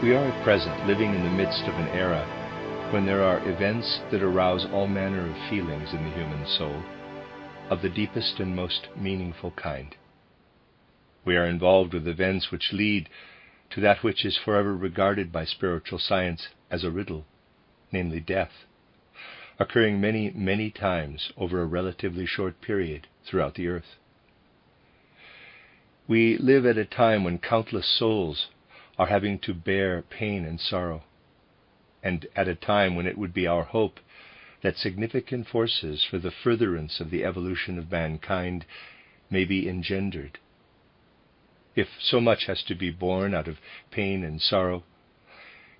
We are at present living in the midst of an era when there are events that arouse all manner of feelings in the human soul, of the deepest and most meaningful kind. We are involved with events which lead to that which is forever regarded by spiritual science as a riddle, namely death, occurring many, many times over a relatively short period throughout the earth. We live at a time when countless souls are having to bear pain and sorrow, and at a time when it would be our hope that significant forces for the furtherance of the evolution of mankind may be engendered. If so much has to be borne out of pain and sorrow,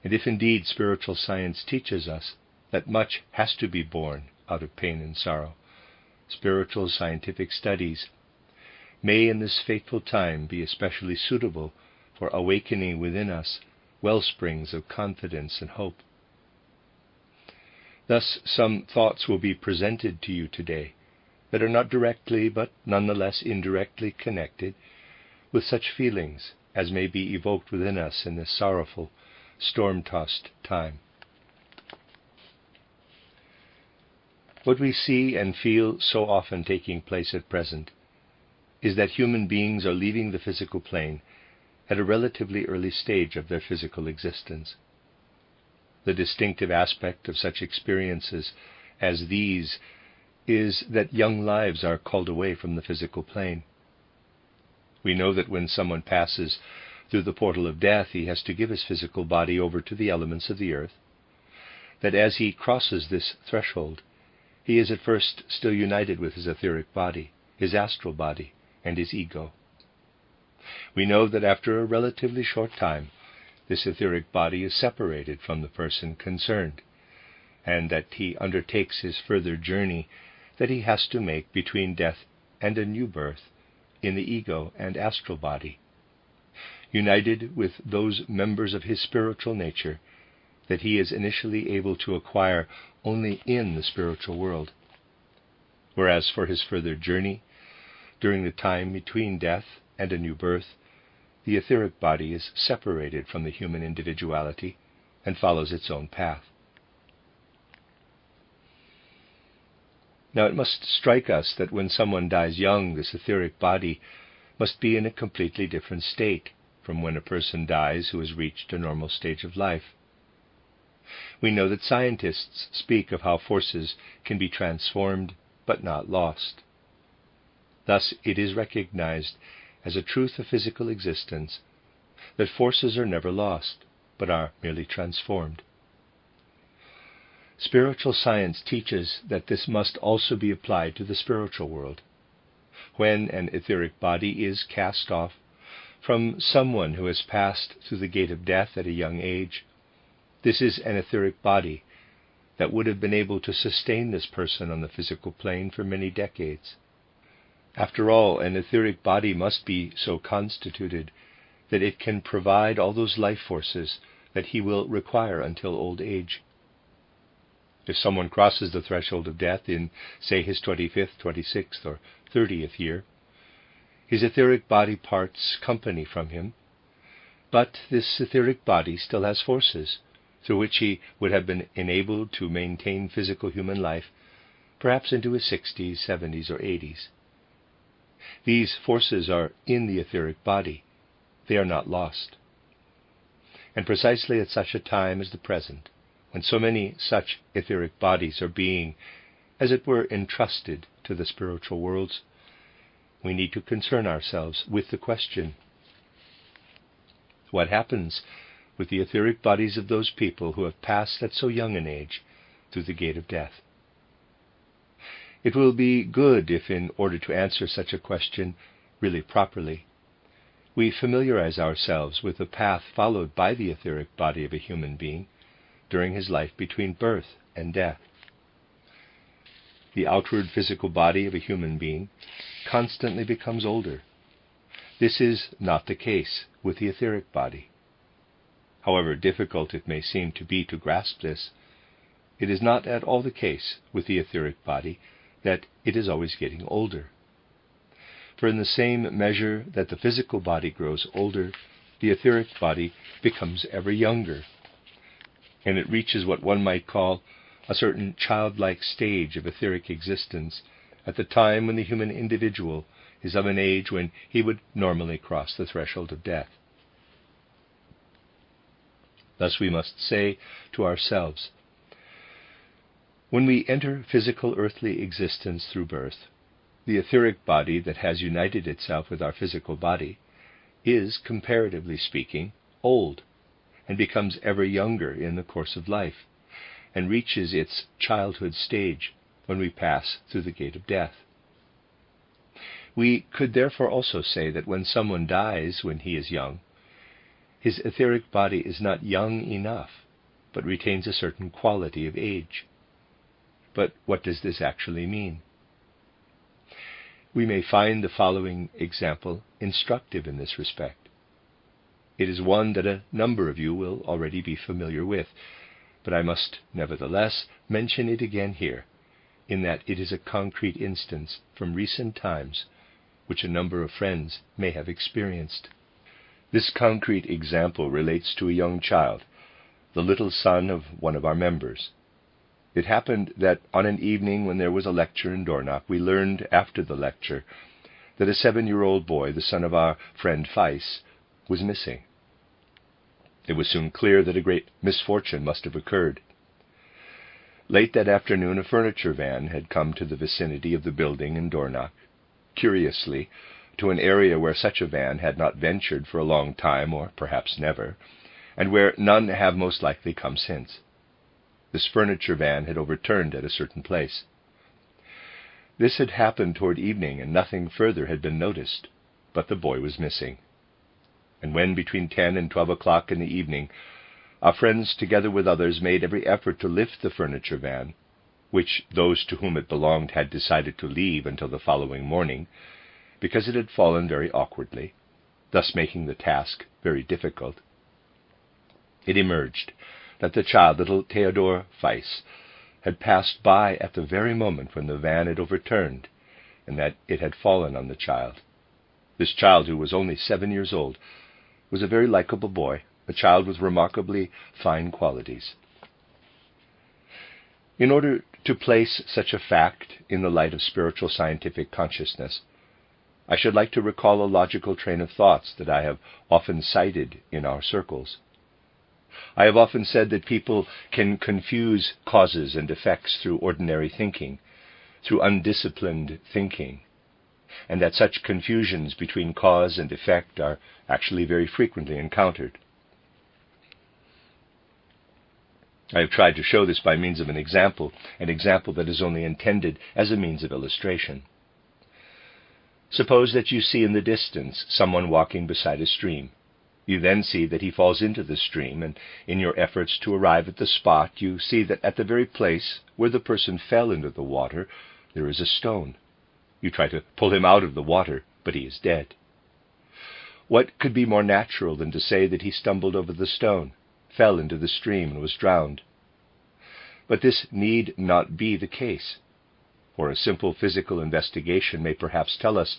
and if indeed spiritual science teaches us that much has to be borne out of pain and sorrow, spiritual scientific studies may in this fateful time be especially suitable for awakening within us well springs of confidence and hope. Thus, some thoughts will be presented to you today that are not directly, but nonetheless indirectly connected with such feelings as may be evoked within us in this sorrowful, storm-tossed time. What we see and feel so often taking place at present is that human beings are leaving the physical plane at a relatively early stage of their physical existence. The distinctive aspect of such experiences as these is that young lives are called away from the physical plane. We know that when someone passes through the portal of death, he has to give his physical body over to the elements of the earth, that as he crosses this threshold, he is at first still united with his etheric body, his astral body, and his ego. We know that after a relatively short time, this etheric body is separated from the person concerned, and that he undertakes his further journey that he has to make between death and a new birth in the ego and astral body, united with those members of his spiritual nature that he is initially able to acquire only in the spiritual world. Whereas for his further journey, during the time between death and a new birth, the etheric body is separated from the human individuality and follows its own path. Now it must strike us that when someone dies young, this etheric body must be in a completely different state from when a person dies who has reached a normal stage of life. We know that scientists speak of how forces can be transformed but not lost. Thus it is recognized as a truth of physical existence that forces are never lost, but are merely transformed. Spiritual science teaches that this must also be applied to the spiritual world. When an etheric body is cast off from someone who has passed through the gate of death at a young age, this is an etheric body that would have been able to sustain this person on the physical plane for many decades. After all, an etheric body must be so constituted that it can provide all those life forces that he will require until old age. If someone crosses the threshold of death in, say, his 25th, 26th, or 30th year, his etheric body parts company from him, but this etheric body still has forces through which he would have been enabled to maintain physical human life, perhaps into his 60s, 70s, or 80s. These forces are in the etheric body. They are not lost. And precisely at such a time as the present, when so many such etheric bodies are being, as it were, entrusted to the spiritual worlds, we need to concern ourselves with the question: what happens with the etheric bodies of those people who have passed at so young an age through the gate of death? It will be good if, in order to answer such a question really properly, we familiarize ourselves with the path followed by the etheric body of a human being during his life between birth and death. The outward physical body of a human being constantly becomes older. This is not the case with the etheric body. However difficult it may seem to be to grasp this, it is not at all the case with the etheric body that it is always getting older. For in the same measure that the physical body grows older, the etheric body becomes ever younger, and it reaches what one might call a certain childlike stage of etheric existence at the time when the human individual is of an age when he would normally cross the threshold of death. Thus we must say to ourselves, when we enter physical earthly existence through birth, the etheric body that has united itself with our physical body is, comparatively speaking, old, and becomes ever younger in the course of life, and reaches its childhood stage when we pass through the gate of death. We could therefore also say that when someone dies when he is young, his etheric body is not young enough, but retains a certain quality of age. But what does this actually mean? We may find the following example instructive in this respect. It is one that a number of you will already be familiar with, but I must nevertheless mention it again here, in that it is a concrete instance from recent times which a number of friends may have experienced. This concrete example relates to a young child, the little son of one of our members. It happened that on an evening when there was a lecture in Dornach, we learned after the lecture that a 7-year-old boy, the son of our friend Weiss, was missing. It was soon clear that a great misfortune must have occurred. Late that afternoon, a furniture van had come to the vicinity of the building in Dornach, curiously, to an area where such a van had not ventured for a long time, or perhaps never, and where none have most likely come since. This furniture van had overturned at a certain place. This had happened toward evening, and nothing further had been noticed, but the boy was missing. And when between 10 and 12 o'clock in the evening, our friends, together with others, made every effort to lift the furniture van, which those to whom it belonged had decided to leave until the following morning, because it had fallen very awkwardly, thus making the task very difficult, it emerged that the child, little Theodor Weiss, had passed by at the very moment when the van had overturned, and that it had fallen on the child. This child, who was only 7 years old, was a very likable boy, a child with remarkably fine qualities. In order to place such a fact in the light of spiritual scientific consciousness, I should like to recall a logical train of thoughts that I have often cited in our circles. I have often said that people can confuse causes and effects through ordinary thinking, through undisciplined thinking, and that such confusions between cause and effect are actually very frequently encountered. I have tried to show this by means of an example that is only intended as a means of illustration. Suppose that you see in the distance someone walking beside a stream. You then see that he falls into the stream, and in your efforts to arrive at the spot, you see that at the very place where the person fell into the water, there is a stone. You try to pull him out of the water, but he is dead. What could be more natural than to say that he stumbled over the stone, fell into the stream, and was drowned? But this need not be the case, for a simple physical investigation may perhaps tell us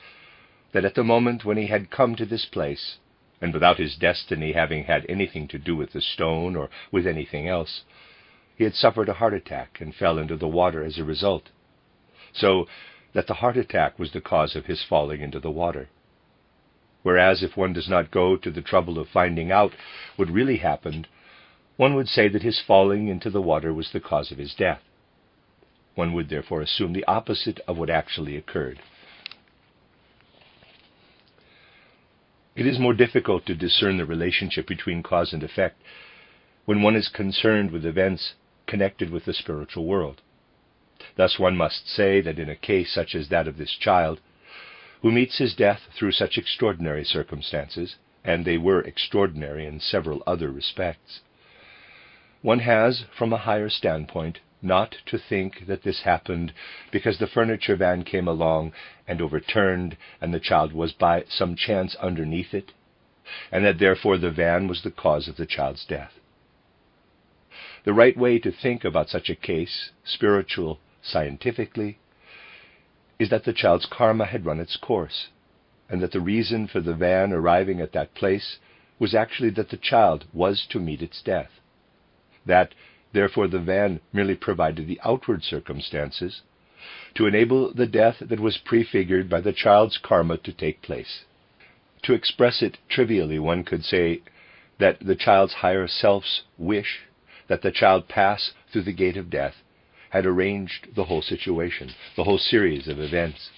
that at the moment when he had come to this place, and without his destiny having had anything to do with the stone or with anything else, he had suffered a heart attack and fell into the water as a result, so that the heart attack was the cause of his falling into the water. Whereas if one does not go to the trouble of finding out what really happened, one would say that his falling into the water was the cause of his death. One would therefore assume the opposite of what actually occurred. It is more difficult to discern the relationship between cause and effect when one is concerned with events connected with the spiritual world. Thus one must say that in a case such as that of this child, who meets his death through such extraordinary circumstances, and they were extraordinary in several other respects, one has, from a higher standpoint, not to think that this happened because the furniture van came along and overturned, and the child was by some chance underneath it, and that therefore the van was the cause of the child's death. The right way to think about such a case, spiritual, scientifically, is that the child's karma had run its course, and that the reason for the van arriving at that place was actually that the child was to meet its death. That, therefore, the van merely provided the outward circumstances to enable the death that was prefigured by the child's karma to take place. To express it trivially, one could say that the child's higher self's wish that the child pass through the gate of death had arranged the whole situation, the whole series of events.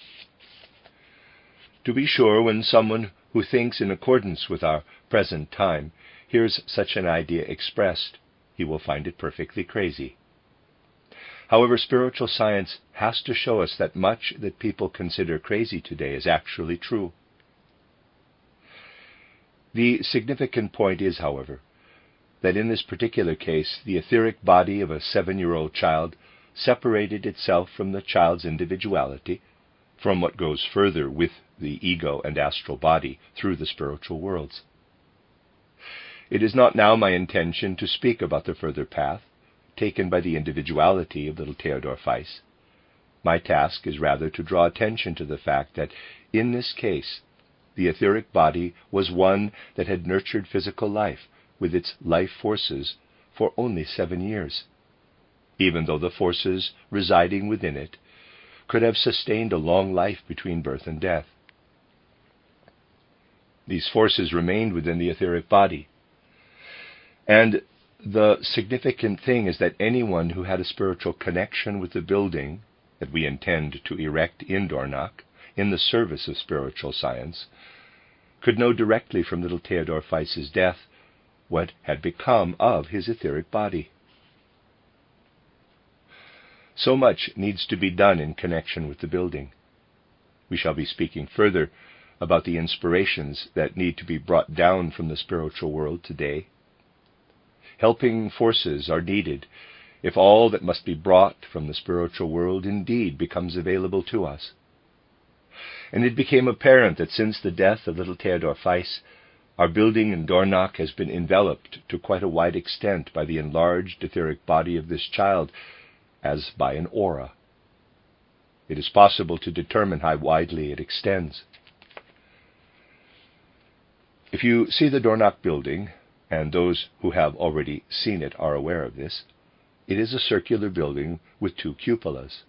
To be sure, when someone who thinks in accordance with our present time hears such an idea expressed, he will find it perfectly crazy. However, spiritual science has to show us that much that people consider crazy today is actually true. The significant point is, however, that in this particular case, the etheric body of a 7-year-old child separated itself from the child's individuality, from what goes further with the ego and astral body through the spiritual worlds. It is not now my intention to speak about the further path taken by the individuality of little Theodor Weiss. My task is rather to draw attention to the fact that, in this case, the etheric body was one that had nurtured physical life with its life forces for only 7 years, even though the forces residing within it could have sustained a long life between birth and death. These forces remained within the etheric body. And the significant thing is that anyone who had a spiritual connection with the building that we intend to erect in Dornach, in the service of spiritual science, could know directly from little Theodor Weiss's death what had become of his etheric body. So much needs to be done in connection with the building. We shall be speaking further about the inspirations that need to be brought down from the spiritual world today. Helping forces are needed if all that must be brought from the spiritual world indeed becomes available to us. And it became apparent that since the death of little Theodor Weiss, our building in Dornach has been enveloped to quite a wide extent by the enlarged etheric body of this child, as by an aura. It is possible to determine how widely it extends. If you see the Dornach building, and those who have already seen it are aware of this, it is a circular building with 2 cupolas.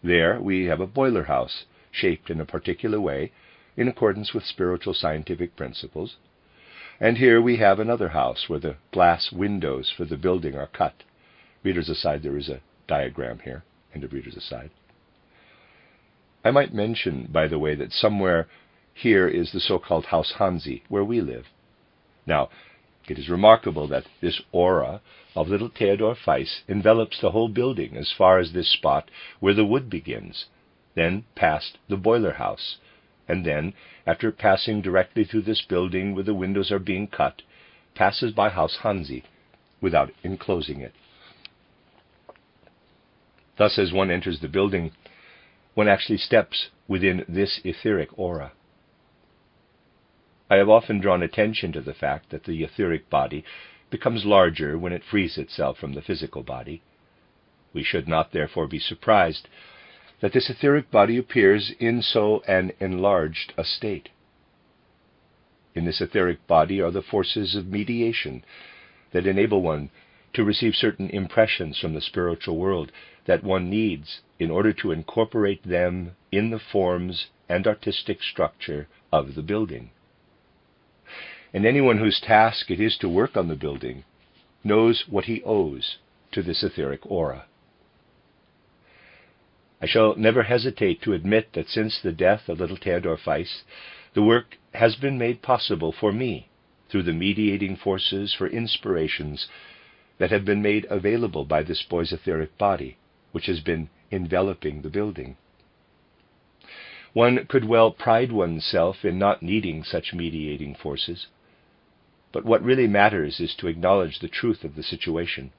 There we have a boiler house, shaped in a particular way, in accordance with spiritual scientific principles, and here we have another house where the glass windows for the building are cut. Readers aside, there is a diagram here, end of readers aside. I might mention, by the way, that somewhere here is the so-called Haus Hansi, where we live. Now, it is remarkable that this aura of little Theodor Weiss envelops the whole building as far as this spot where the wood begins, then past the boiler house, and then, after passing directly through this building where the windows are being cut, passes by Haus Hansi without enclosing it. Thus, as one enters the building, one actually steps within this etheric aura. I have often drawn attention to the fact that the etheric body becomes larger when it frees itself from the physical body. We should not, therefore, be surprised that this etheric body appears in so an enlarged a state. In this etheric body are the forces of mediation that enable one to receive certain impressions from the spiritual world that one needs in order to incorporate them in the forms and artistic structure of the building. And anyone whose task it is to work on the building knows what he owes to this etheric aura. I shall never hesitate to admit that since the death of little Theodor Weiss, the work has been made possible for me through the mediating forces for inspirations that have been made available by this boy's etheric body, which has been enveloping the building. One could well pride oneself in not needing such mediating forces, but what really matters is to acknowledge the truth of the situation.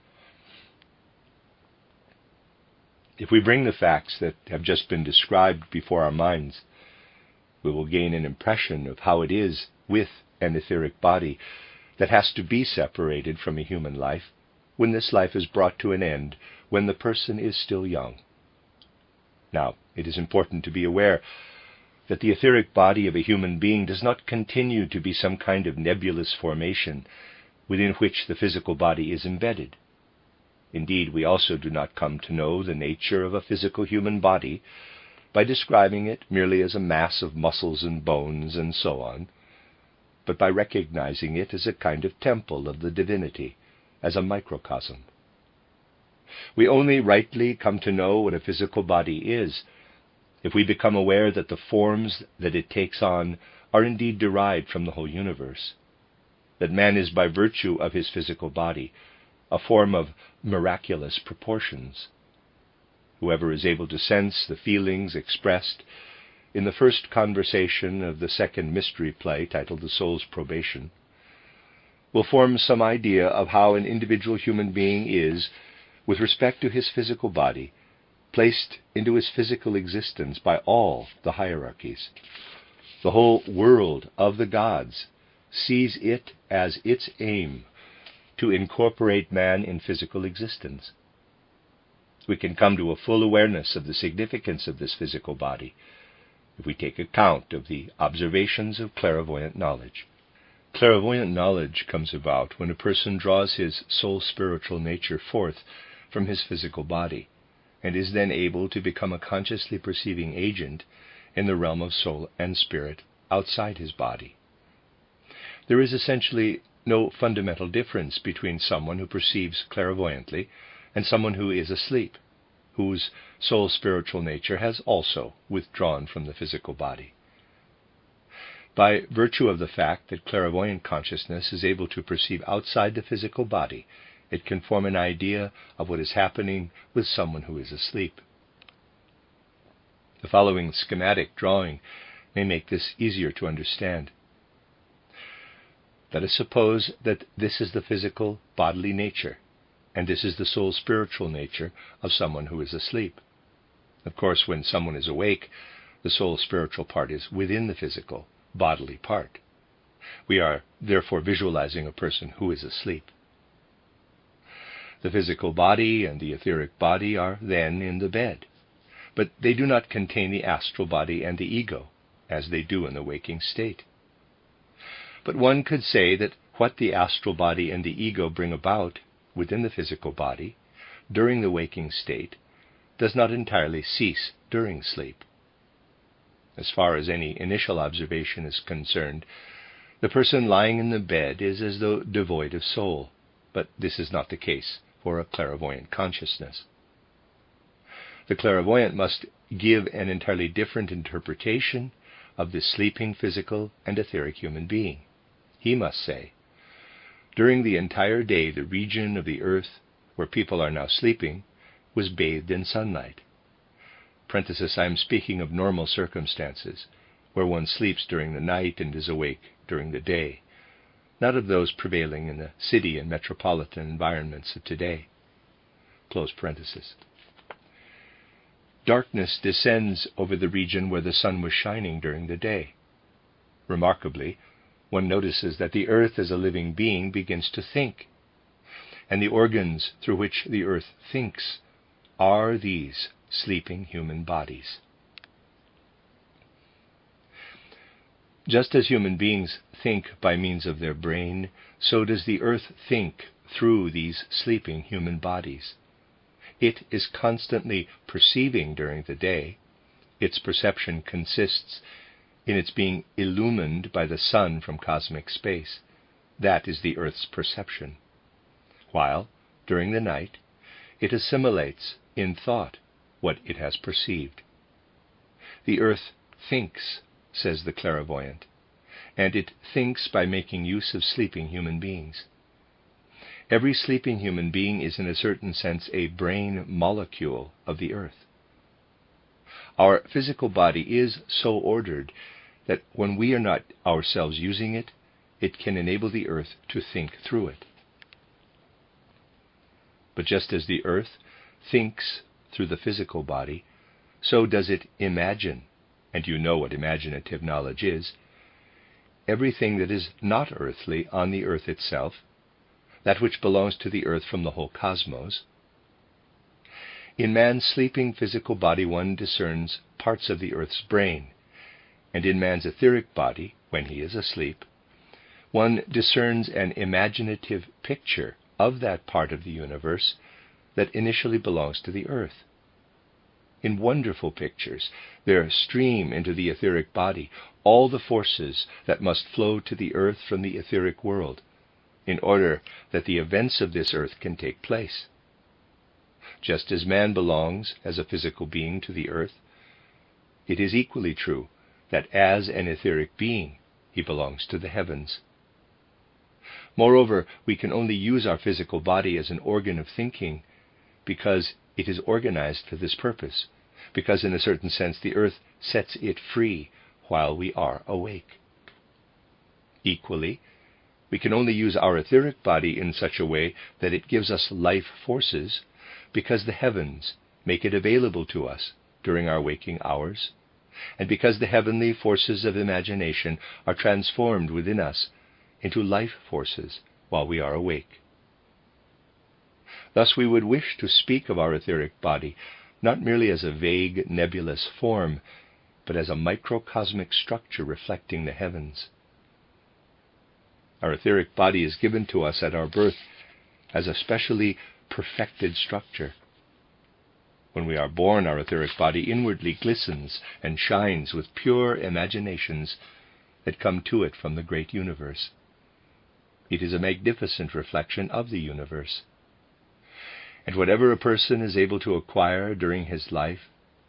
If we bring the facts that have just been described before our minds, we will gain an impression of how it is with an etheric body that has to be separated from a human life when this life is brought to an end, when the person is still young. Now, it is important to be aware that the etheric body of a human being does not continue to be some kind of nebulous formation within which the physical body is embedded. Indeed, we also do not come to know the nature of a physical human body by describing it merely as a mass of muscles and bones and so on, but by recognizing it as a kind of temple of the divinity, as a microcosm. We only rightly come to know what a physical body is if we become aware that the forms that it takes on are indeed derived from the whole universe, that man is, by virtue of his physical body, a form of miraculous proportions. Whoever is able to sense the feelings expressed in the first conversation of the second mystery play, titled The Soul's Probation, will form some idea of how an individual human being is, with respect to his physical body, placed into his physical existence by all the hierarchies. The whole world of the gods sees it as its aim to incorporate man in physical existence. We can come to a full awareness of the significance of this physical body if we take account of the observations of clairvoyant knowledge. Clairvoyant knowledge comes about when a person draws his soul spiritual nature forth from his physical body, and is then able to become a consciously perceiving agent in the realm of soul and spirit outside his body. There is essentially no fundamental difference between someone who perceives clairvoyantly and someone who is asleep, whose soul spiritual nature has also withdrawn from the physical body. By virtue of the fact that clairvoyant consciousness is able to perceive outside the physical body, it can form an idea of what is happening with someone who is asleep. The following schematic drawing may make this easier to understand. Let us suppose that this is the physical bodily nature, and this is the soul spiritual nature of someone who is asleep. Of course, when someone is awake, the soul spiritual part is within the physical bodily part. We are therefore visualizing a person who is asleep. The physical body and the etheric body are then in the bed, but they do not contain the astral body and the ego, as they do in the waking state. But one could say that what the astral body and the ego bring about within the physical body during the waking state does not entirely cease during sleep. As far as any initial observation is concerned, the person lying in the bed is as though devoid of soul, but this is not the case for a clairvoyant consciousness. The clairvoyant must give an entirely different interpretation of the sleeping physical and etheric human being. He must say, during the entire day the region of the earth where people are now sleeping was bathed in sunlight. Parenthesis, I am speaking of normal circumstances, where one sleeps during the night and is awake during the day, not of those prevailing in the city and metropolitan environments of today. Close parenthesis. Darkness descends over the region where the sun was shining during the day. Remarkably, one notices that the earth as a living being begins to think, and the organs through which the earth thinks are these sleeping human bodies. Just as human beings think by means of their brain, so does the earth think through these sleeping human bodies. It is constantly perceiving during the day. Its perception consists in its being illumined by the sun from cosmic space. That is the earth's perception. While, during the night, it assimilates in thought what it has perceived. The earth thinks, says the clairvoyant, and it thinks by making use of sleeping human beings. Every sleeping human being is in a certain sense a brain molecule of the earth. Our physical body is so ordered that when we are not ourselves using it, it can enable the earth to think through it. But just as the earth thinks through the physical body, so does it imagine, and you know what imaginative knowledge is, everything that is not earthly on the earth itself, that which belongs to the earth from the whole cosmos. In man's sleeping physical body one discerns parts of the earth's brain, and in man's etheric body, when he is asleep, one discerns an imaginative picture of that part of the universe that initially belongs to the earth. In wonderful pictures, there stream into the etheric body all the forces that must flow to the earth from the etheric world, in order that the events of this earth can take place. Just as man belongs as a physical being to the earth, it is equally true that as an etheric being, he belongs to the heavens. Moreover, we can only use our physical body as an organ of thinking because it is organized for this purpose, because in a certain sense the earth sets it free while we are awake. Equally, we can only use our etheric body in such a way that it gives us life forces because the heavens make it available to us during our waking hours, and because the heavenly forces of imagination are transformed within us into life forces while we are awake. Thus we would wish to speak of our etheric body not merely as a vague, nebulous form, but as a microcosmic structure reflecting the heavens. Our etheric body is given to us at our birth as a specially perfected structure. When we are born, our etheric body inwardly glistens and shines with pure imaginations that come to it from the great universe. It is a magnificent reflection of the universe. And whatever a person is able to acquire during his life,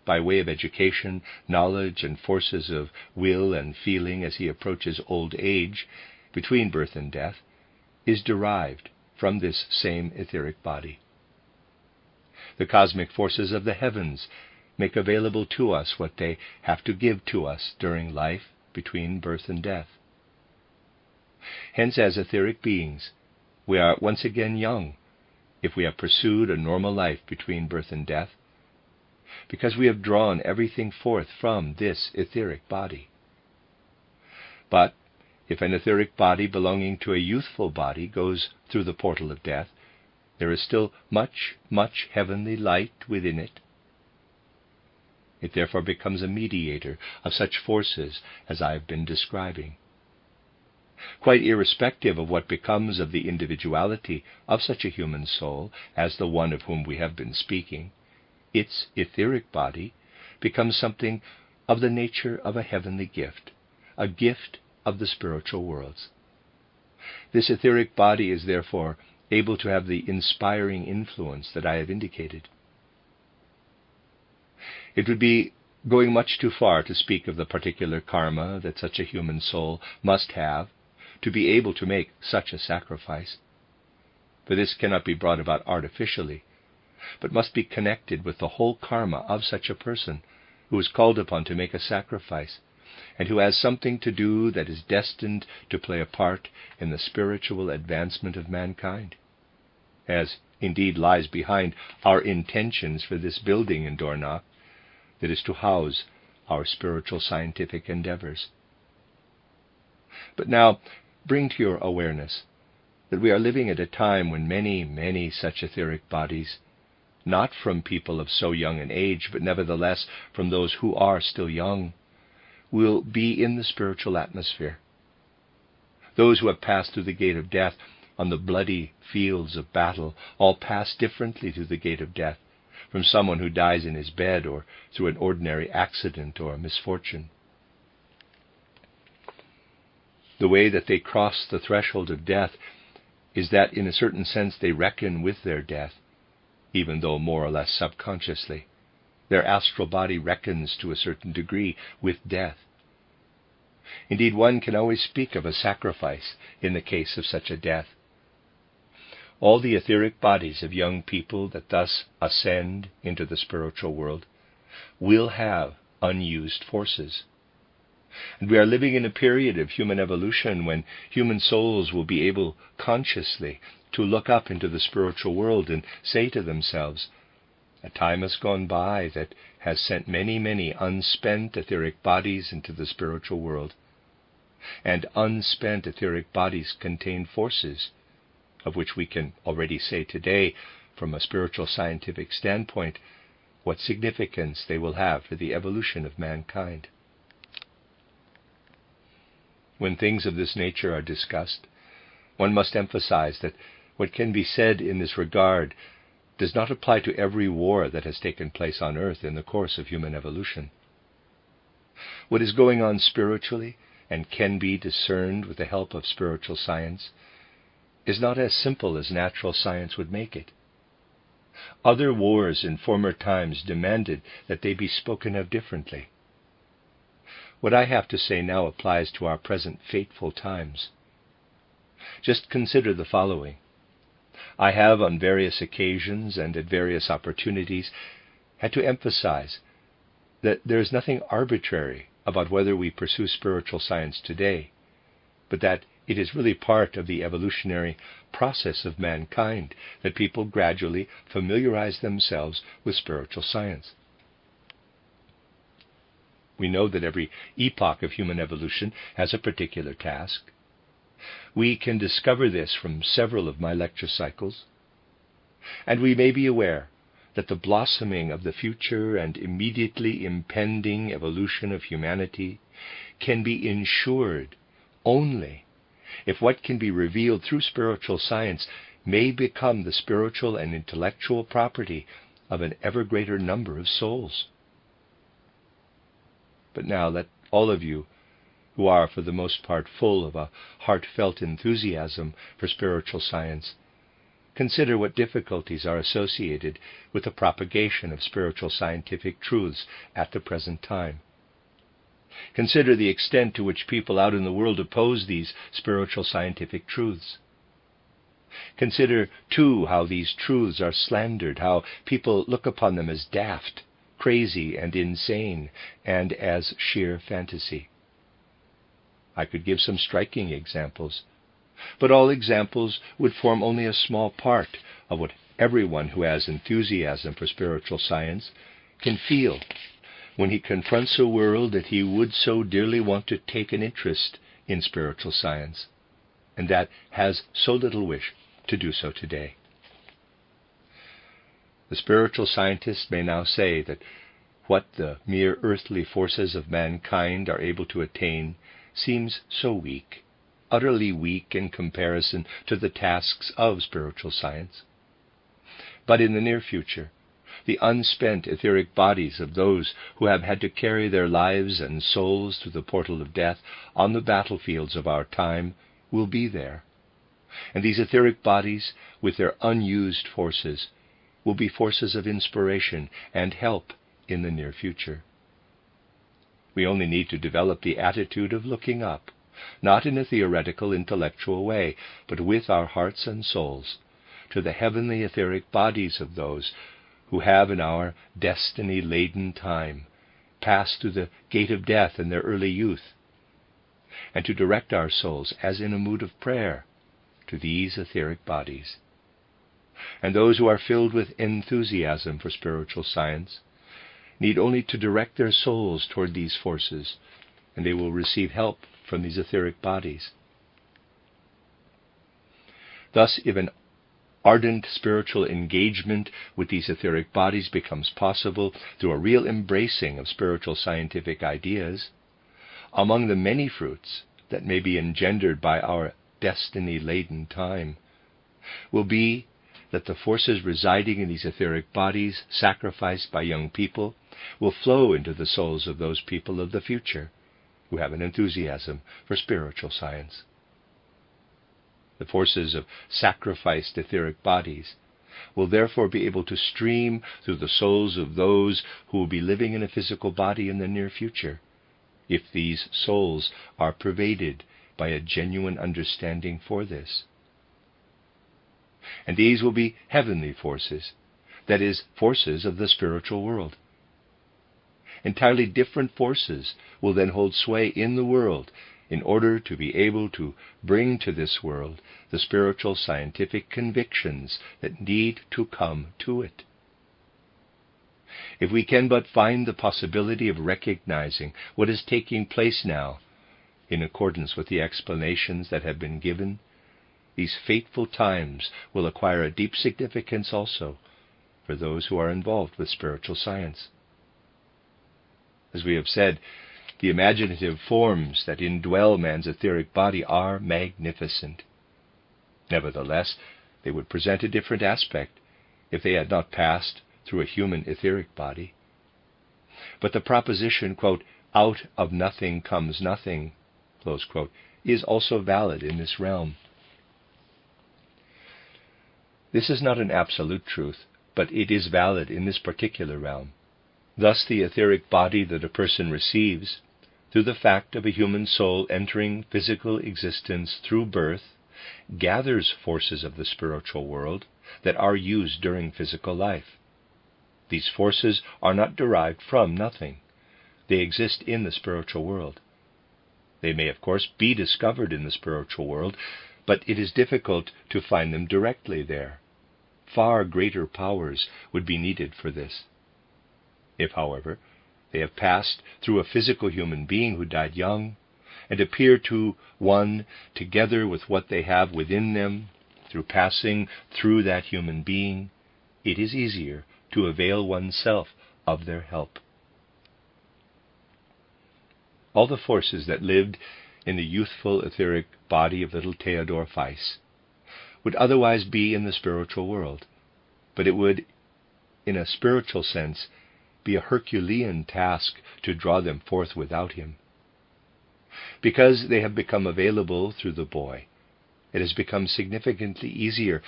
by way of education, knowledge, and forces of will and feeling as he approaches old age, between birth and death, is derived from this same etheric body. The cosmic forces of the heavens make available to us what they have to give to us during life between birth and death. Hence, as etheric beings, we are once again young, if we have pursued a normal life between birth and death, because we have drawn everything forth from this etheric body. But if an etheric body belonging to a youthful body goes through the portal of death, there is still much, much heavenly light within it. It therefore becomes a mediator of such forces as I have been describing. Quite irrespective of what becomes of the individuality of such a human soul as the one of whom we have been speaking, its etheric body becomes something of the nature of a heavenly gift, a gift of the spiritual worlds. This etheric body is therefore able to have the inspiring influence that I have indicated. It would be going much too far to speak of the particular karma that such a human soul must have to be able to make such a sacrifice. For this cannot be brought about artificially, but must be connected with the whole karma of such a person who is called upon to make a sacrifice, and who has something to do that is destined to play a part in the spiritual advancement of mankind, as indeed lies behind our intentions for this building in Dornach, that is to house our spiritual scientific endeavors. But now, bring to your awareness that we are living at a time when many, many such etheric bodies, not from people of so young an age, but nevertheless from those who are still young, will be in the spiritual atmosphere. Those who have passed through the gate of death on the bloody fields of battle all pass differently through the gate of death from someone who dies in his bed or through an ordinary accident or misfortune. The way that they cross the threshold of death is that in a certain sense they reckon with their death, even though more or less subconsciously. Their astral body reckons to a certain degree with death. Indeed, one can always speak of a sacrifice in the case of such a death. All the etheric bodies of young people that thus ascend into the spiritual world will have unused forces. And we are living in a period of human evolution when human souls will be able consciously to look up into the spiritual world and say to themselves, a time has gone by that has sent many, many unspent etheric bodies into the spiritual world. And unspent etheric bodies contain forces, of which we can already say today, from a spiritual scientific standpoint, what significance they will have for the evolution of mankind. When things of this nature are discussed, one must emphasize that what can be said in this regard does not apply to every war that has taken place on Earth in the course of human evolution. What is going on spiritually and can be discerned with the help of spiritual science is not as simple as natural science would make it. Other wars in former times demanded that they be spoken of differently. What I have to say now applies to our present fateful times. Just consider the following. I have on various occasions and at various opportunities had to emphasize that there is nothing arbitrary about whether we pursue spiritual science today, but that it is really part of the evolutionary process of mankind that people gradually familiarize themselves with spiritual science. We know that every epoch of human evolution has a particular task. We can discover this from several of my lecture cycles, and we may be aware that the blossoming of the future and immediately impending evolution of humanity can be ensured only if what can be revealed through spiritual science may become the spiritual and intellectual property of an ever greater number of souls. But now let all of you who are for the most part full of a heartfelt enthusiasm for spiritual science consider what difficulties are associated with the propagation of spiritual scientific truths at the present time. Consider the extent to which people out in the world oppose these spiritual scientific truths. Consider, too, how these truths are slandered, how people look upon them as daft, crazy, and insane, and as sheer fantasy. I could give some striking examples, but all examples would form only a small part of what everyone who has enthusiasm for spiritual science can feel when he confronts a world that he would so dearly want to take an interest in spiritual science, and that has so little wish to do so today. The spiritual scientist may now say that what the mere earthly forces of mankind are able to attain seems so weak, utterly weak in comparison to the tasks of spiritual science. But in the near future, the unspent etheric bodies of those who have had to carry their lives and souls through the portal of death on the battlefields of our time will be there. And these etheric bodies, with their unused forces, will be forces of inspiration and help in the near future. We only need to develop the attitude of looking up, not in a theoretical, intellectual way, but with our hearts and souls, to the heavenly etheric bodies of those who have in our destiny-laden time passed through the gate of death in their early youth, and to direct our souls, as in a mood of prayer, to these etheric bodies. And those who are filled with enthusiasm for spiritual science need only to direct their souls toward these forces, and they will receive help from these etheric bodies. Thus, if an ardent spiritual engagement with these etheric bodies becomes possible through a real embracing of spiritual scientific ideas, among the many fruits that may be engendered by our destiny-laden time will be that the forces residing in these etheric bodies sacrificed by young people will flow into the souls of those people of the future who have an enthusiasm for spiritual science. The forces of sacrificed etheric bodies will therefore be able to stream through the souls of those who will be living in a physical body in the near future, if these souls are pervaded by a genuine understanding for this. And these will be heavenly forces, that is, forces of the spiritual world. Entirely different forces will then hold sway in the world in order to be able to bring to this world the spiritual scientific convictions that need to come to it. If we can but find the possibility of recognizing what is taking place now, in accordance with the explanations that have been given, these fateful times will acquire a deep significance also for those who are involved with spiritual science. As we have said, The imaginative forms that indwell man's etheric body are magnificent. Nevertheless, they would present a different aspect if they had not passed through a human etheric body. But the proposition, quote, out of nothing comes nothing, close quote, is also valid in this realm. This is not an absolute truth, but it is valid in this particular realm. Thus the etheric body that a person receives, through the fact of a human soul entering physical existence through birth, gathers forces of the spiritual world that are used during physical life. These forces are not derived from nothing. They exist in the spiritual world. They may, of course, be discovered in the spiritual world, but it is difficult to find them directly there. Far greater powers would be needed for this. If, however, they have passed through a physical human being who died young, and appear to one together with what they have within them, through passing through that human being, it is easier to avail oneself of their help. All the forces that lived in the youthful etheric body of little Theodor Weiss would otherwise be in the spiritual world, but it would, in a spiritual sense, be a Herculean task to draw them forth without him. Because they have become available through the boy, it has become significantly easier,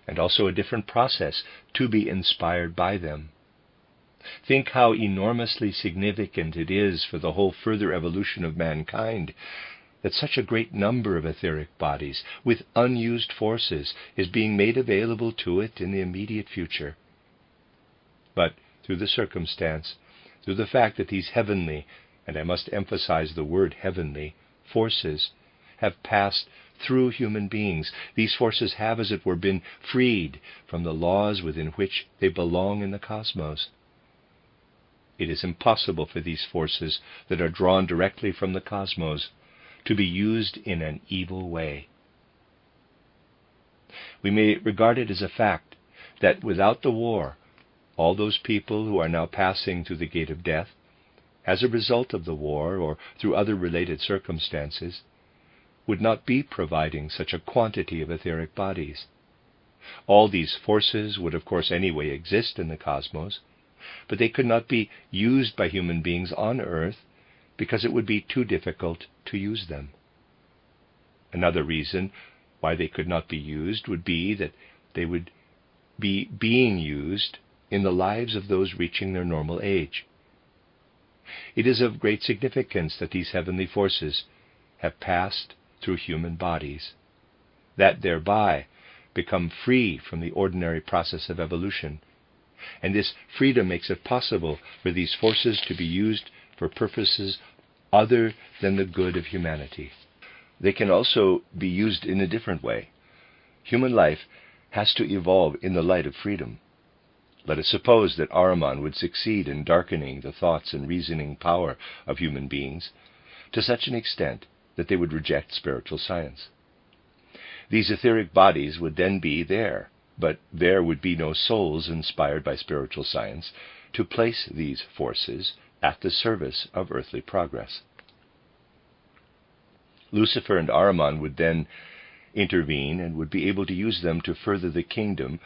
and also a different process, to be inspired by them. Think how enormously significant it is for the whole further evolution of mankind that such a great number of etheric bodies with unused forces is being made available to it in the immediate future. But through the circumstance, through the fact that these heavenly, and I must emphasize the word heavenly, forces have passed through human beings, these forces have, as it were, been freed from the laws within which they belong in the cosmos. It is impossible for these forces that are drawn directly from the cosmos to be used in an evil way. We may regard it as a fact that without the war, all those people who are now passing through the gate of death, as a result of the war or through other related circumstances, would not be providing such a quantity of etheric bodies. All these forces would of course anyway exist in the cosmos, but they could not be used by human beings on earth because it would be too difficult to use them. Another reason why they could not be used would be that they would be being used in the lives of those reaching their normal age. It is of great significance that these heavenly forces have passed through human bodies, that thereby become free from the ordinary process of evolution, and this freedom makes it possible for these forces to be used for purposes other than the good of humanity. They can also be used in a different way. Human life has to evolve in the light of freedom. Let us suppose that Ahriman would succeed in darkening the thoughts and reasoning power of human beings to such an extent that they would reject spiritual science. These etheric bodies would then be there, but there would be no souls inspired by spiritual science to place these forces at the service of earthly progress. Lucifer and Ahriman would then intervene and would be able to use them to further the kingdom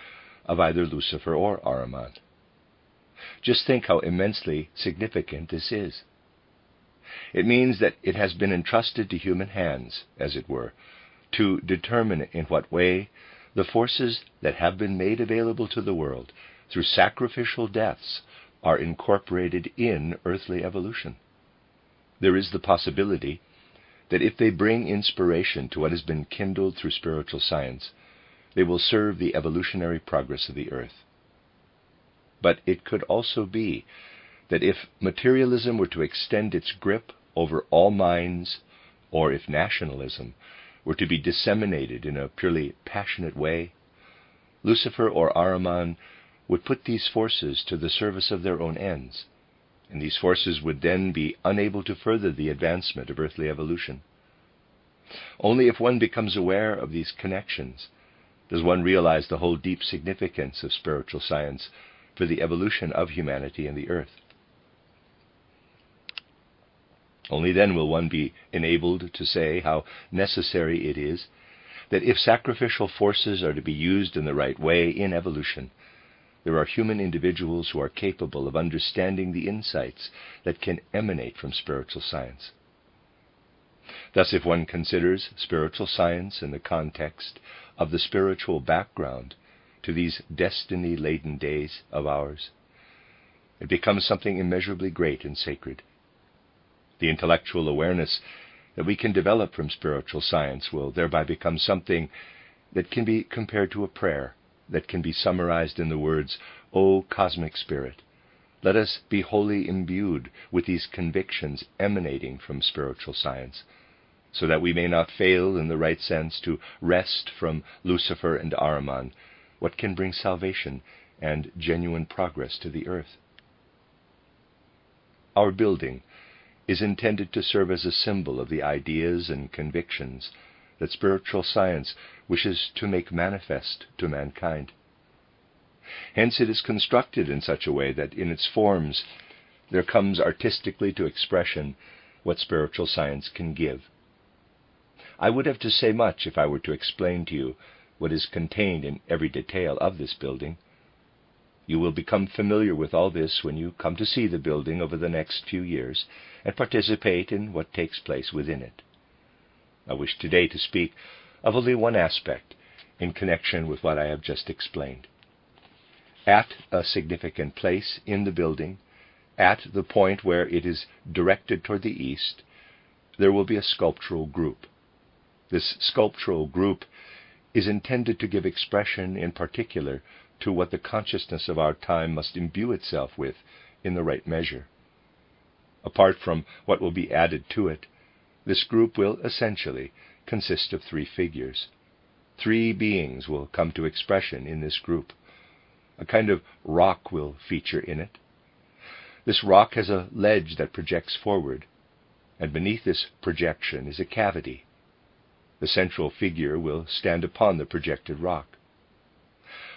of either Lucifer or Ahriman. Just think how immensely significant this is. It means that it has been entrusted to human hands, as it were, to determine in what way the forces that have been made available to the world through sacrificial deaths are incorporated in earthly evolution. There is the possibility that if they bring inspiration to what has been kindled through spiritual science, they will serve the evolutionary progress of the earth. But it could also be that if materialism were to extend its grip over all minds, or if nationalism were to be disseminated in a purely passionate way, Lucifer or Ahriman would put these forces to the service of their own ends, and these forces would then be unable to further the advancement of earthly evolution. Only if one becomes aware of these connections does one realize the whole deep significance of spiritual science for the evolution of humanity and the earth. Only then will one be enabled to say how necessary it is that if sacrificial forces are to be used in the right way in evolution, there are human individuals who are capable of understanding the insights that can emanate from spiritual science. Thus, if one considers spiritual science in the context of the spiritual background to these destiny-laden days of ours, it becomes something immeasurably great and sacred. The intellectual awareness that we can develop from spiritual science will thereby become something that can be compared to a prayer that can be summarized in the words, "O Cosmic Spirit, let us be wholly imbued with these convictions emanating from spiritual science, so that we may not fail in the right sense to wrest from Lucifer and Ahriman what can bring salvation and genuine progress to the earth." Our building is intended to serve as a symbol of the ideas and convictions that spiritual science wishes to make manifest to mankind. Hence it is constructed in such a way that in its forms there comes artistically to expression what spiritual science can give. I would have to say much if I were to explain to you what is contained in every detail of this building. You will become familiar with all this when you come to see the building over the next few years and participate in what takes place within it. I wish today to speak of only one aspect in connection with what I have just explained. At a significant place in the building, at the point where it is directed toward the east, there will be a sculptural group. This sculptural group is intended to give expression in particular to what the consciousness of our time must imbue itself with in the right measure. Apart from what will be added to it, this group will essentially consist of 3 figures. 3 beings will come to expression in this group. A kind of rock will feature in it. This rock has a ledge that projects forward, and beneath this projection is a cavity. The central figure will stand upon the projected rock.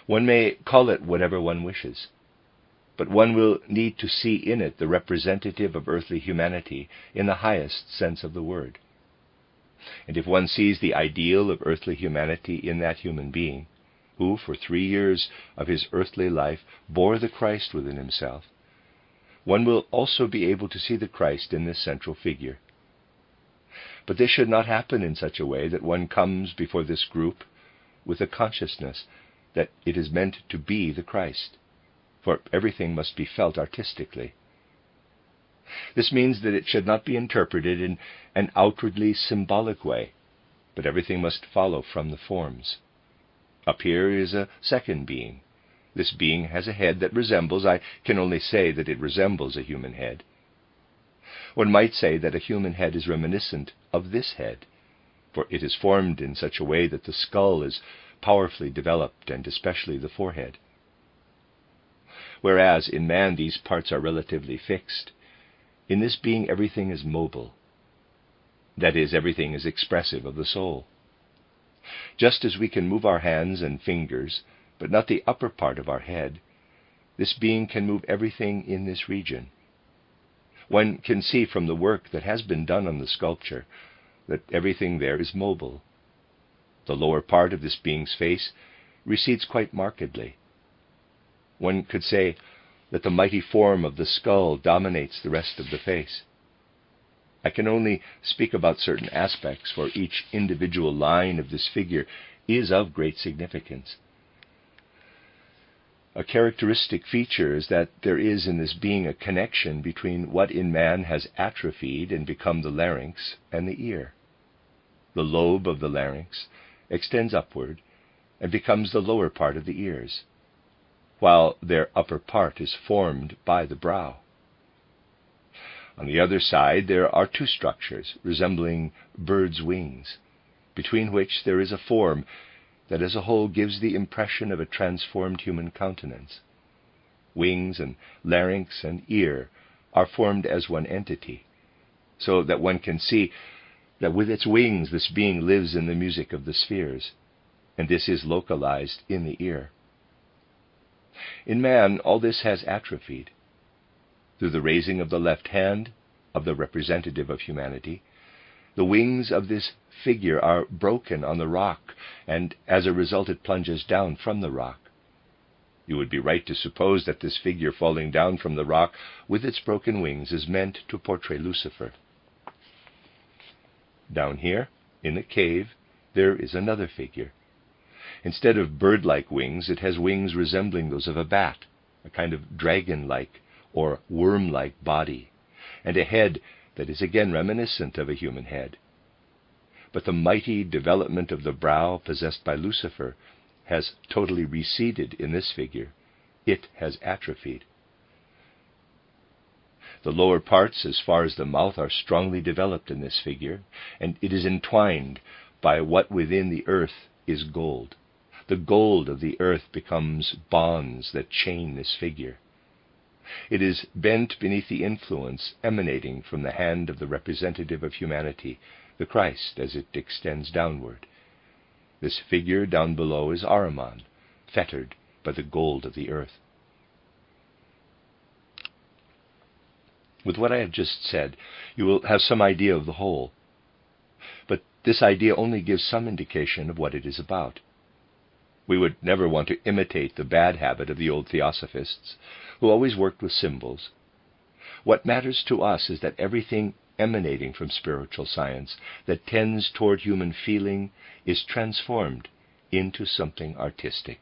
One may call it whatever one wishes, but one will need to see in it the representative of earthly humanity in the highest sense of the word. And if one sees the ideal of earthly humanity in that human being, who for 3 years of his earthly life bore the Christ within himself, one will also be able to see the Christ in this central figure. But this should not happen in such a way that one comes before this group with a consciousness that it is meant to be the Christ, for everything must be felt artistically. This means that it should not be interpreted in an outwardly symbolic way, but everything must follow from the forms. Up here is a second being. This being has a head that resembles, I can only say that it resembles a human head. One might say that a human head is reminiscent of this head, for it is formed in such a way that the skull is powerfully developed, and especially the forehead. Whereas in man these parts are relatively fixed, in this being everything is mobile. That is, everything is expressive of the soul. Just as we can move our hands and fingers, but not the upper part of our head, this being can move everything in this region. One can see from the work that has been done on the sculpture that everything there is mobile. The lower part of this being's face recedes quite markedly. One could say that the mighty form of the skull dominates the rest of the face. I can only speak about certain aspects, for each individual line of this figure is of great significance. A characteristic feature is that there is in this being a connection between what in man has atrophied and become the larynx and the ear. The lobe of the larynx extends upward and becomes the lower part of the ears, while their upper part is formed by the brow. On the other side there are 2 structures resembling birds' wings, between which there is a form that as a whole gives the impression of a transformed human countenance. Wings and larynx and ear are formed as one entity, so that one can see that with its wings this being lives in the music of the spheres, and this is localized in the ear. In man, all this has atrophied. Through the raising of the left hand, of the representative of humanity, the wings of this figure are broken on the rock, and as a result it plunges down from the rock. You would be right to suppose that this figure falling down from the rock with its broken wings is meant to portray Lucifer. Down here, in the cave, there is another figure. Instead of bird-like wings, it has wings resembling those of a bat, a kind of dragon-like or worm-like body, and a head that is again reminiscent of a human head. But the mighty development of the brow possessed by Lucifer has totally receded in this figure. It has atrophied. The lower parts, as far as the mouth, are strongly developed in this figure, and it is entwined by what within the earth is gold. The gold of the earth becomes bonds that chain this figure. It is bent beneath the influence emanating from the hand of the representative of humanity, the Christ, as it extends downward. This figure down below is Ahriman, fettered by the gold of the earth. With what I have just said, you will have some idea of the whole. But this idea only gives some indication of what it is about. We would never want to imitate the bad habit of the old theosophists, who always worked with symbols. What matters to us is that everything emanating from spiritual science that tends toward human feeling is transformed into something artistic.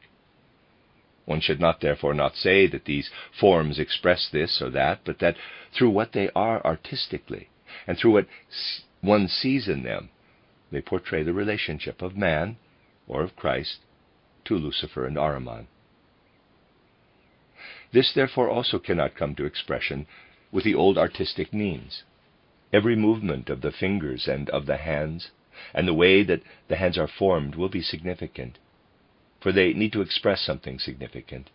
One should not therefore not say that these forms express this or that, but that through what they are artistically, and through what one sees in them, they portray the relationship of man, or of Christ, to Lucifer and Ahriman. This therefore also cannot come to expression with the old artistic means. Every movement of the fingers and of the hands, and the way that the hands are formed, will be significant, for they need to express something significant.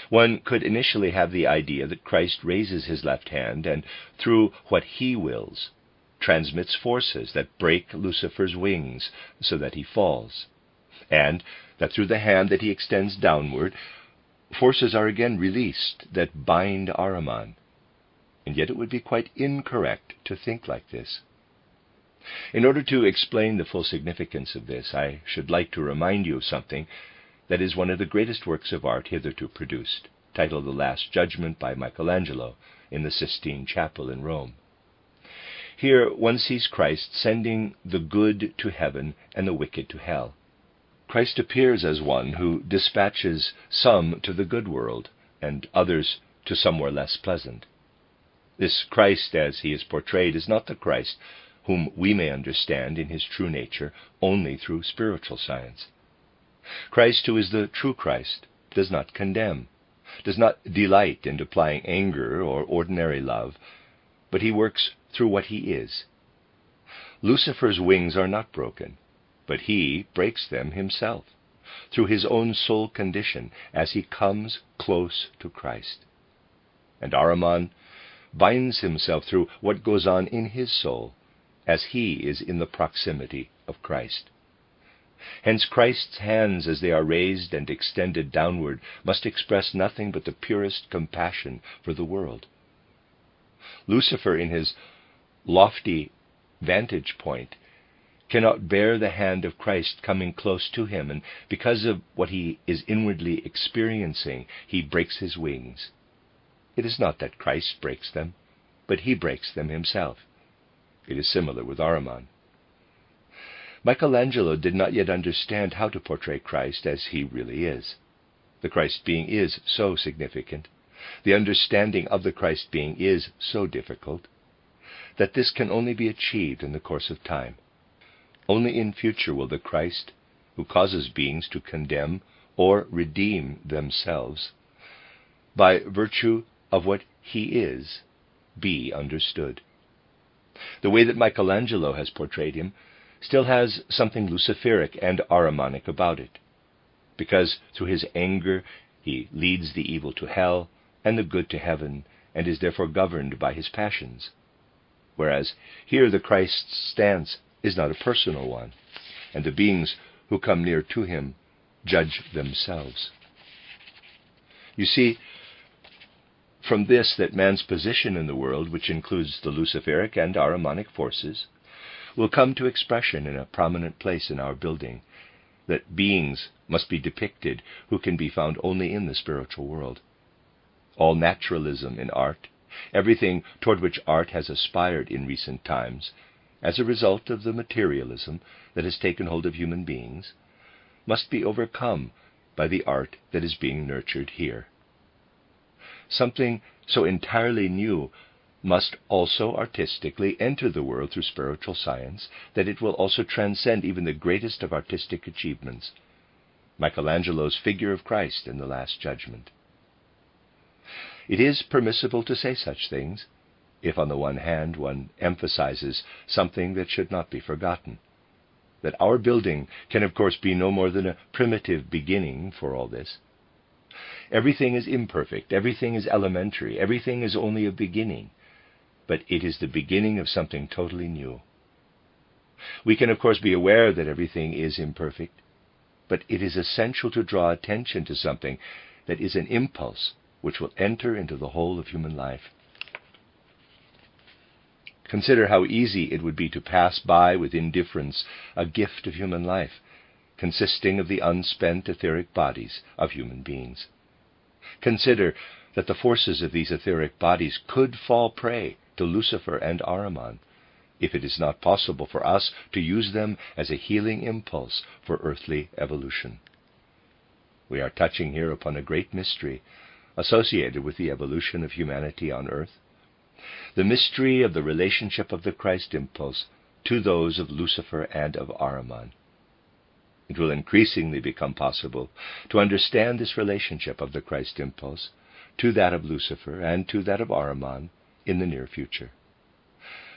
One could initially have the idea that Christ raises his left hand and, through what he wills, transmits forces that break Lucifer's wings so that he falls, and that through the hand that he extends downward, forces are again released that bind Ahriman. And yet it would be quite incorrect to think like this. In order to explain the full significance of this, I should like to remind you of something that is one of the greatest works of art hitherto produced, titled The Last Judgment by Michelangelo in the Sistine Chapel in Rome. Here one sees Christ sending the good to heaven and the wicked to hell. Christ appears as one who dispatches some to the good world and others to somewhere less pleasant. This Christ, as he is portrayed, is not the Christ whom we may understand in his true nature only through spiritual science. Christ, who is the true Christ, does not condemn, does not delight in applying anger or ordinary love, but he works through what he is. Lucifer's wings are not broken, but he breaks them himself, through his own soul condition, as he comes close to Christ. And Ahriman binds himself through what goes on in his soul, as he is in the proximity of Christ. Hence Christ's hands, as they are raised and extended downward, must express nothing but the purest compassion for the world. Lucifer, in his lofty vantage point, cannot bear the hand of Christ coming close to him, and because of what he is inwardly experiencing, he breaks his wings. It is not that Christ breaks them, but he breaks them himself. It is similar with Ahriman. Michelangelo did not yet understand how to portray Christ as he really is. The Christ being is so significant, the understanding of the Christ being is so difficult, that this can only be achieved in the course of time. Only in future will the Christ, who causes beings to condemn or redeem themselves, by virtue of what he is, be understood. The way that Michelangelo has portrayed him still has something Luciferic and Ahrimanic about it, because through his anger he leads the evil to hell and the good to heaven, and is therefore governed by his passions. Whereas here the Christ's stance is not a personal one, and the beings who come near to him judge themselves. You see, from this that man's position in the world, which includes the Luciferic and Ahrimanic forces, will come to expression in a prominent place in our building, that beings must be depicted who can be found only in the spiritual world. All naturalism in art, everything toward which art has aspired in recent times, as a result of the materialism that has taken hold of human beings, must be overcome by the art that is being nurtured here. Something so entirely new must also artistically enter the world through spiritual science that it will also transcend even the greatest of artistic achievements, Michelangelo's figure of Christ in the Last Judgment. It is permissible to say such things, if on the one hand one emphasizes something that should not be forgotten, that our building can of course be no more than a primitive beginning for all this. Everything is imperfect, everything is elementary, everything is only a beginning, but it is the beginning of something totally new. We can of course be aware that everything is imperfect, but it is essential to draw attention to something that is an impulse which will enter into the whole of human life. Consider how easy it would be to pass by with indifference a gift of human life, consisting of the unspent etheric bodies of human beings. Consider that the forces of these etheric bodies could fall prey to Lucifer and Ahriman, if it is not possible for us to use them as a healing impulse for earthly evolution. We are touching here upon a great mystery associated with the evolution of humanity on earth, the mystery of the relationship of the Christ impulse to those of Lucifer and of Ahriman. It will increasingly become possible to understand this relationship of the Christ impulse to that of Lucifer and to that of Ahriman in the near future.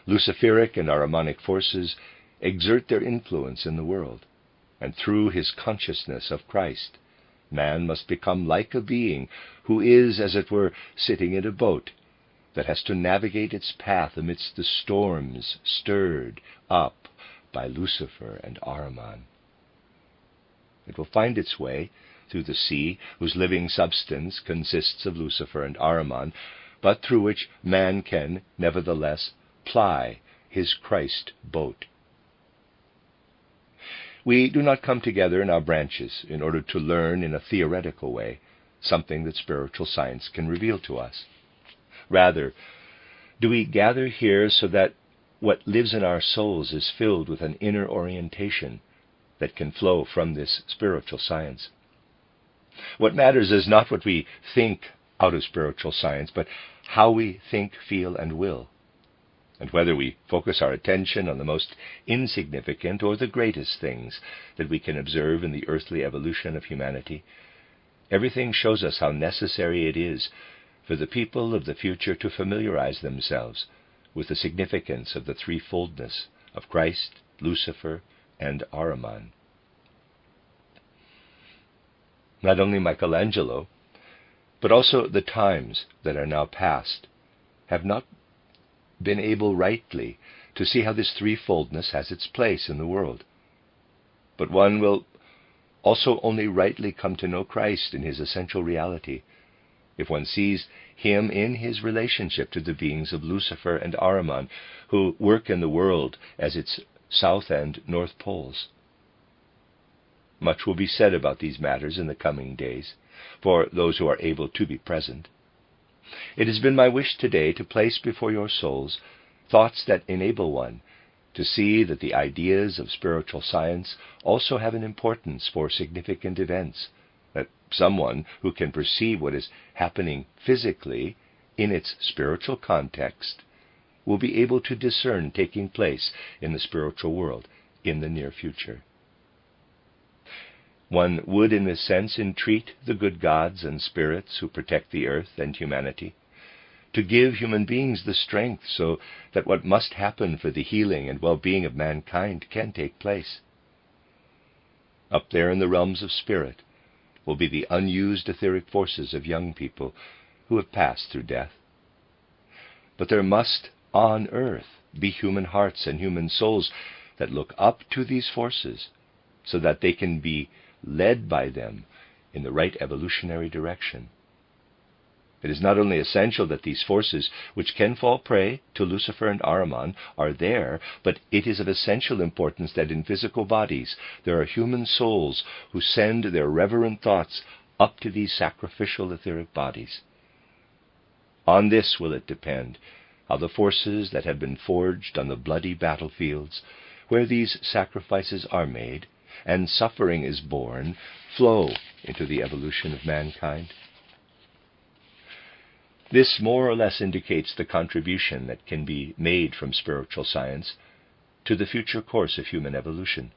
Luciferic and Ahrimanic forces exert their influence in the world, and through his consciousness of Christ, man must become like a being who is, as it were, sitting in a boat that has to navigate its path amidst the storms stirred up by Lucifer and Ahriman. It will find its way through the sea, whose living substance consists of Lucifer and Ahriman, but through which man can, nevertheless, ply his Christ boat. We do not come together in our branches in order to learn in a theoretical way something that spiritual science can reveal to us. Rather, do we gather here so that what lives in our souls is filled with an inner orientation that can flow from this spiritual science. What matters is not what we think out of spiritual science, but how we think, feel, and will, and whether we focus our attention on the most insignificant or the greatest things that we can observe in the earthly evolution of humanity. Everything shows us how necessary it is for the people of the future to familiarize themselves with the significance of the threefoldness of Christ, Lucifer, and Ahriman. Not only Michelangelo, but also the times that are now past, have not been able rightly to see how this threefoldness has its place in the world. But one will also only rightly come to know Christ in his essential reality if one sees him in his relationship to the beings of Lucifer and Ahriman, who work in the world as its south and north poles. Much will be said about these matters in the coming days, for those who are able to be present. It has been my wish today to place before your souls thoughts that enable one to see that the ideas of spiritual science also have an importance for significant events, that someone who can perceive what is happening physically in its spiritual context will be able to discern taking place in the spiritual world in the near future. One would, in this sense, entreat the good gods and spirits who protect the earth and humanity to give human beings the strength so that what must happen for the healing and well-being of mankind can take place. Up there in the realms of spirit will be the unused etheric forces of young people who have passed through death. But there must, on earth, be human hearts and human souls that look up to these forces so that they can be led by them in the right evolutionary direction. It is not only essential that these forces, which can fall prey to Lucifer and Ahriman, are there, but it is of essential importance that in physical bodies there are human souls who send their reverent thoughts up to these sacrificial etheric bodies. On this will it depend, how the forces that have been forged on the bloody battlefields, where these sacrifices are made and suffering is borne, flow into the evolution of mankind. This more or less indicates the contribution that can be made from spiritual science to the future course of human evolution,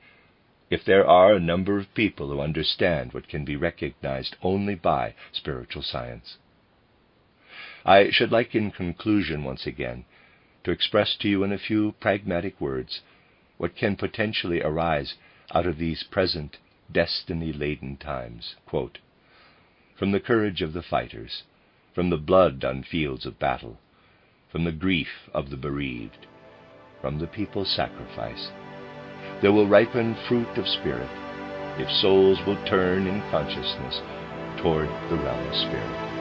if there are a number of people who understand what can be recognized only by spiritual science. I should like, in conclusion once again, to express to you in a few pragmatic words what can potentially arise out of these present destiny-laden times. Quote, "From the courage of the fighters, from the blood on fields of battle, from the grief of the bereaved, from the people's sacrifice, there will ripen fruit of spirit, if souls will turn in consciousness toward the realm of spirit."